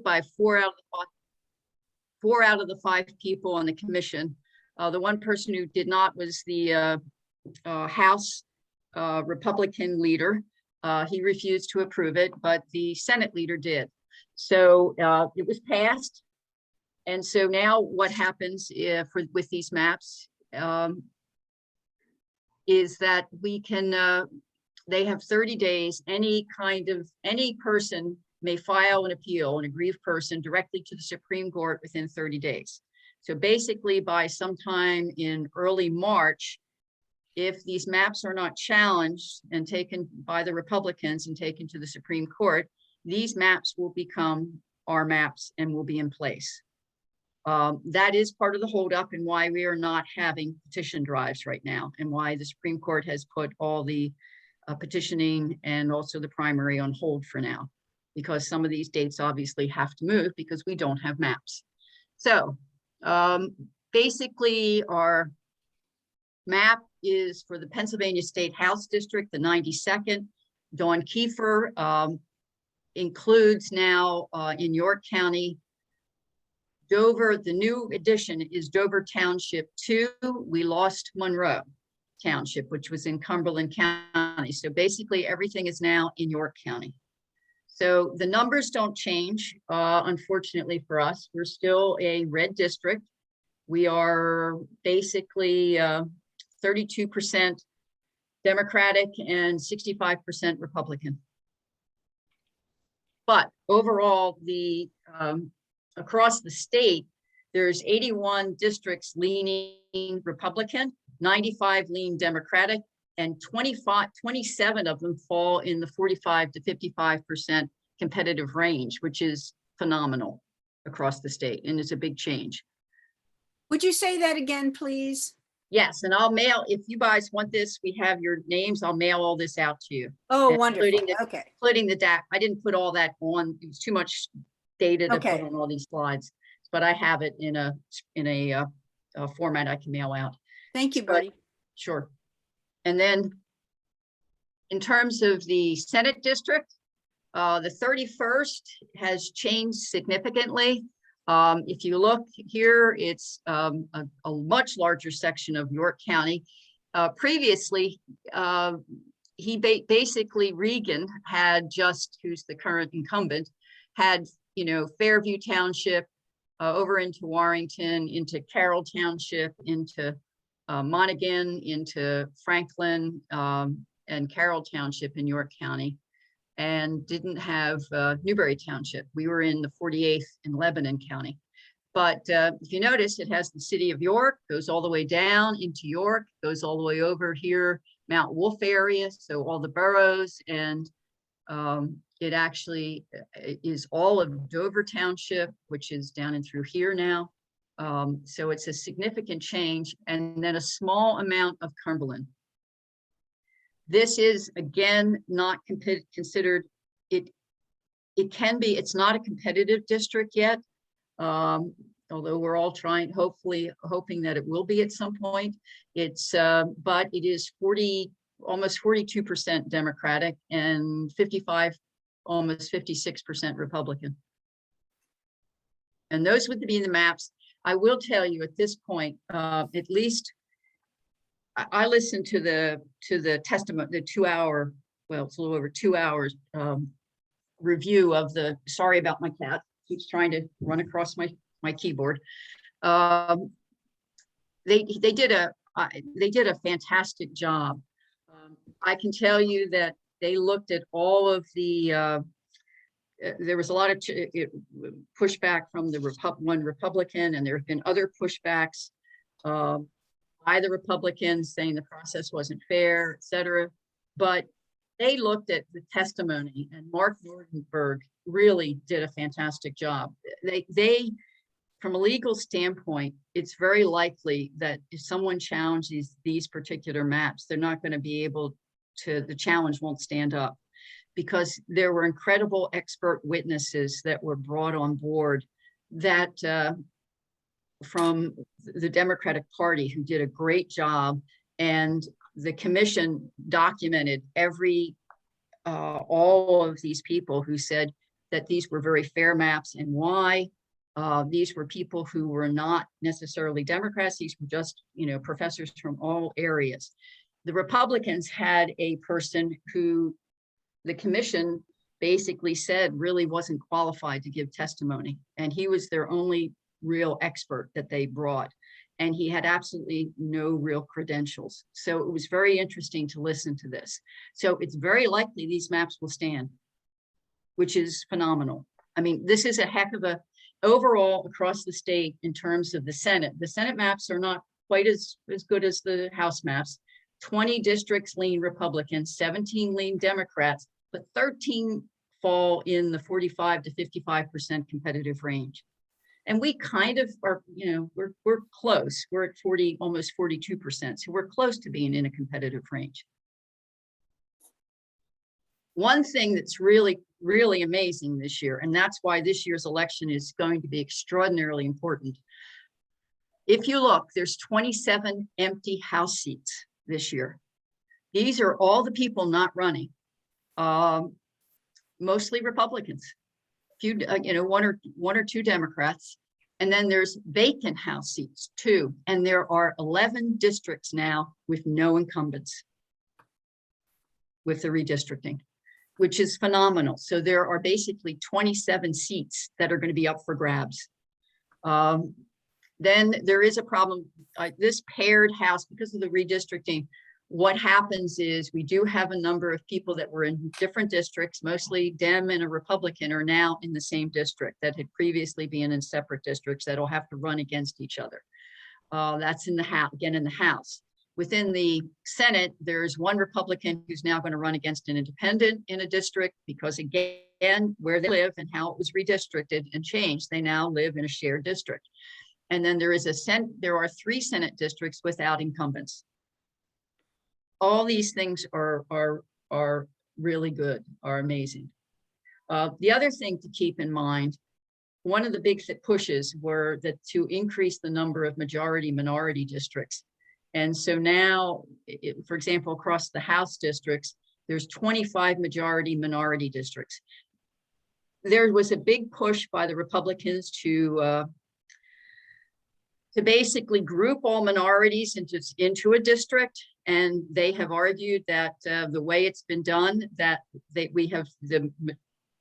by four out of the five people on the commission. The one person who did not was the House Republican leader. He refused to approve it, but the Senate leader did. So it was passed. And so now what happens with these maps is that we can, they have 30 days, any person may file an appeal, an aggrieved person, directly to the Supreme Court within 30 days. So basically by sometime in early March, if these maps are not challenged and taken by the Republicans and taken to the Supreme Court, these maps will become our maps and will be in place. That is part of the holdup and why we are not having petition drives right now, and why the Supreme Court has put all the petitioning and also the primary on hold for now, because some of these dates obviously have to move because we don't have maps. So basically our map is for the Pennsylvania State House District, the 92nd. Dawn Kiefer includes now in York County, Dover. The new addition is Dover Township 2. We lost Monroe Township, which was in Cumberland County. So basically everything is now in York County. So the numbers don't change, unfortunately for us. We're still a red district. We are basically 32% Democratic and 65% Republican. But overall, the across the state, there's 81 districts leaning Republican, 95 lean Democratic, and 27 of them fall in the 45 to 55% competitive range, which is phenomenal across the state, and it's a big change. Would you say that again, please? Yes, and I'll mail, if you guys want this, we have your names, I'll mail all this out to you. Oh, wonderful. Okay. Including the DAC. I didn't put all that on, it was too much data to put on all these slides, but I have it in a format I can mail out. Thank you, buddy. Sure. And then in terms of the Senate district, the 31st has changed significantly. If you look here, it's a much larger section of York County. Previously, basically Regan had who's the current incumbent, had, Fairview Township, over into Warrington, into Carroll Township, into Monaghan, into Franklin, and Carroll Township in York County, and didn't have Newberry Township. We were in the 48th in Lebanon County. But if you notice, it has the city of York, goes all the way down into York, goes all the way over here, Mount Wolf area, so all the boroughs, and it actually is all of Dover Township, which is down and through here now. So it's a significant change, and then a small amount of Cumberland. This is, again, not considered, it can be, it's not a competitive district yet, although we're all trying, hoping that it will be at some point. It's, but it is almost 42% Democratic and almost 56% Republican. And those would be the maps. I will tell you at this point, at least I listened to the testimony, the 2-hour, well, it's a little over 2 hours review of the, sorry about my cat, keeps trying to run across my keyboard. They did a fantastic job. I can tell you that they looked at all of the, there was a lot of pushback from the one Republican, and there have been other pushbacks by the Republicans saying the process wasn't fair, et cetera. But they looked at the testimony, and Mark Nordenberg really did a fantastic job. They, from a legal standpoint, it's very likely that if someone challenges these particular maps, they're not going to be able to, the challenge won't stand up, because there were incredible expert witnesses that were brought on board that from the Democratic Party, who did a great job, and the commission documented all of these people who said that these were very fair maps and why. These were people who were not necessarily Democrats. These were just, professors from all areas. The Republicans had a person who the commission basically said really wasn't qualified to give testimony. And he was their only real expert that they brought. And he had absolutely no real credentials. So it was very interesting to listen to this. So it's very likely these maps will stand, which is phenomenal. I mean, this is a heck of a, overall across the state in terms of the Senate. The Senate maps are not quite as good as the House maps. 20 districts lean Republican, 17 lean Democrats, but 13 fall in the 45 to 55% competitive range. And we kind of are, we're close. We're at 40, almost 42%. So we're close to being in a competitive range. One thing that's really, really amazing this year, and that's why this year's election is going to be extraordinarily important. If you look, there's 27 empty House seats this year. These are all the people not running, mostly Republicans. Few, one or two Democrats, and then there's vacant House seats too. And there are 11 districts now with no incumbents with the redistricting, which is phenomenal. So there are basically 27 seats that are going to be up for grabs. Then there is a problem. This paired House, because of the redistricting, what happens is we do have a number of people that were in different districts, mostly Dem and a Republican, are now in the same district that had previously been in separate districts that'll have to run against each other. That's in the House, again in the House. Within the Senate, there's one Republican who's now going to run against an independent in a district because, again, where they live and how it was redistricted and changed, they now live in a shared district. And then there are 3 Senate districts without incumbents. All these things are really good, are amazing. The other thing to keep in mind, one of the big pushes were that to increase the number of majority-minority districts. And so now, for example, across the House districts, there's 25 majority-minority districts. There was a big push by the Republicans to basically group all minorities into a district. And they have argued that the way it's been done, that we have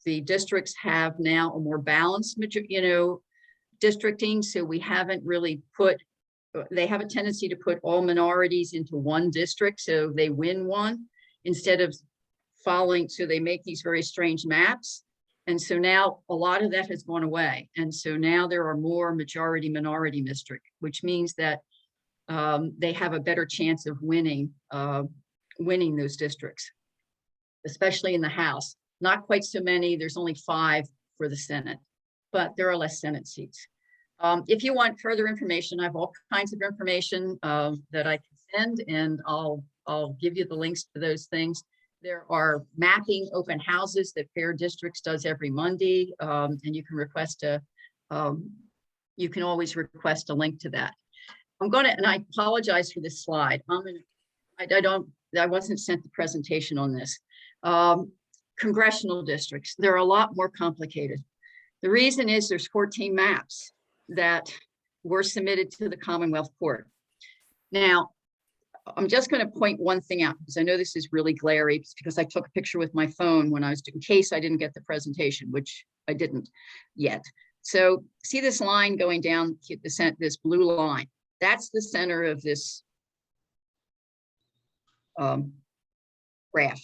the districts have now a more balanced, districting. So we haven't really they have a tendency to put all minorities into one district. So they win one instead of following. So they make these very strange maps. And so now a lot of that has gone away. And so now there are more majority-minority districts, which means that they have a better chance of winning those districts, especially in the House. Not quite so many. There's only 5 for the Senate, but there are less Senate seats. If you want further information, I have all kinds of information that I can send, and I'll give you the links to those things. There are mapping open houses that Fair Districts does every Monday, and you can always request a link to that. And I apologize for this slide. I wasn't sent the presentation on this. Congressional districts, they're a lot more complicated. The reason is there's 14 maps that were submitted to the Commonwealth Court. Now, I'm just going to point one thing out because I know this is really glary because I took a picture with my phone when I was, in case I didn't get the presentation, which I didn't yet. So see this line going down, this blue line, that's the center of this graph.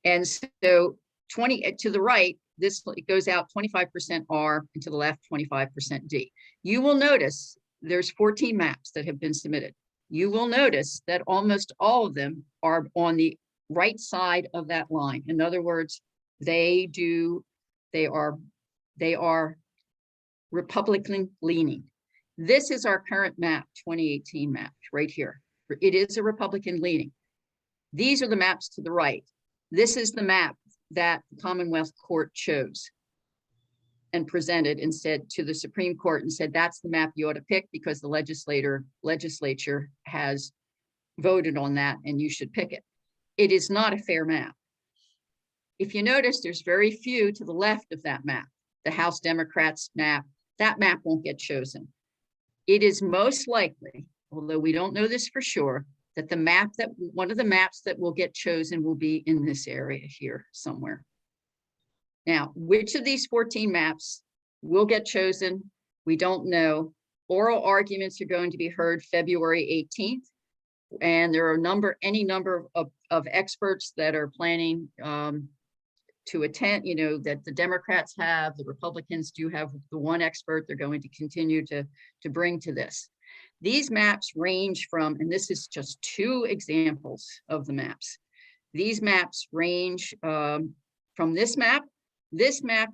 And so 20 to the right, this goes out 25% R and to the left 25% D. You will notice there's 14 maps that have been submitted. You will notice that almost all of them are on the right side of that line. In other words, they are Republican leaning. This is our current map, 2018 map right here. It is a Republican leaning. These are the maps to the right. This is the map that the Commonwealth Court chose and presented and said to the Supreme Court and said, that's the map you ought to pick because the legislature has voted on that and you should pick it. It is not a fair map. If you notice, there's very few to the left of that map. The House Democrats map, that map won't get chosen. It is most likely, although we don't know this for sure, that one of the maps that will get chosen will be in this area here somewhere. Now, which of these 14 maps will get chosen? We don't know. Oral arguments are going to be heard February 18th. And there are any number of experts that are planning to attend, that the Democrats have, the Republicans do have the one expert they're going to continue to bring to this. These maps range from, and this is just 2 examples of the maps. These maps range from this map. This map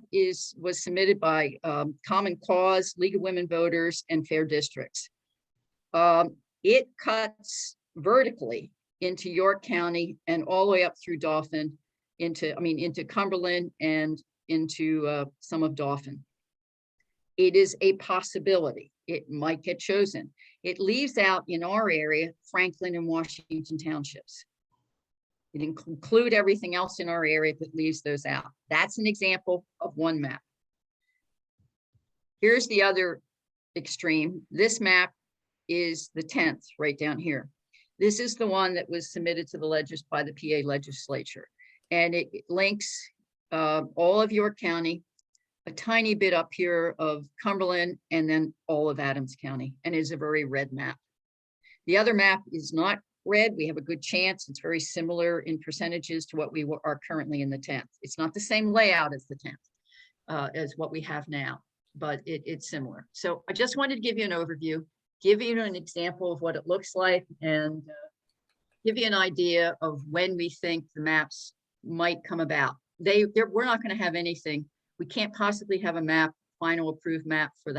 was submitted by Common Cause, League of Women Voters, and Fair Districts. It cuts vertically into York County and all the way up through Dauphin, into Cumberland and into some of Dauphin. It is a possibility. It might get chosen. It leaves out in our area, Franklin and Washington townships. It include everything else in our area, but leaves those out. That's an example of one map. Here's the other extreme. This map is the 10th right down here. This is the one that was submitted to the by the PA legislature. And it links all of York County, a tiny bit up here of Cumberland, and then all of Adams County, and is a very red map. The other map is not red. We have a good chance. It's very similar in percentages to what we are currently in the 10th. It's not the same layout as the 10th, as what we have now, but it's similar. So I just wanted to give you an overview, give you an example of what it looks like, and give you an idea of when we think the maps might come about. We're not going to have anything. We can't possibly have a map, final approved map for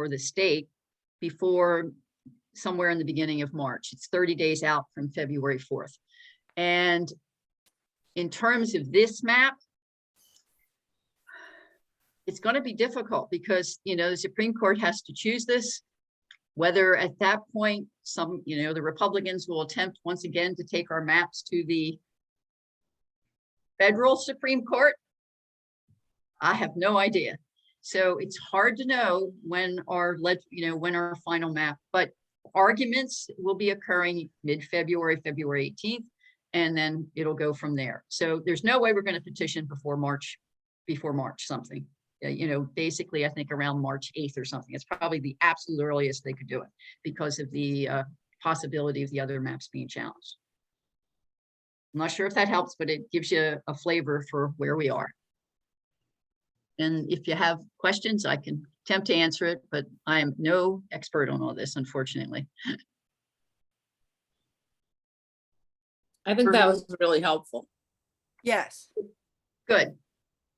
the state before somewhere in the beginning of March. It's 30 days out from February 4th. And in terms of this map, it's going to be difficult because, the Supreme Court has to choose this. Whether at that point, the Republicans will attempt once again to take our maps to the federal Supreme Court, I have no idea. So it's hard to know when our final map, but arguments will be occurring mid-February, February 18th, and then it'll go from there. So there's no way we're going to petition before March something. Basically, I think around March 8th or something. It's probably the absolute earliest they could do it because of the possibility of the other maps being challenged. I'm not sure if that helps, but it gives you a flavor for where we are. And if you have questions, I can attempt to answer it, but I am no expert on all this, unfortunately. I think that was really helpful. Yes. Good.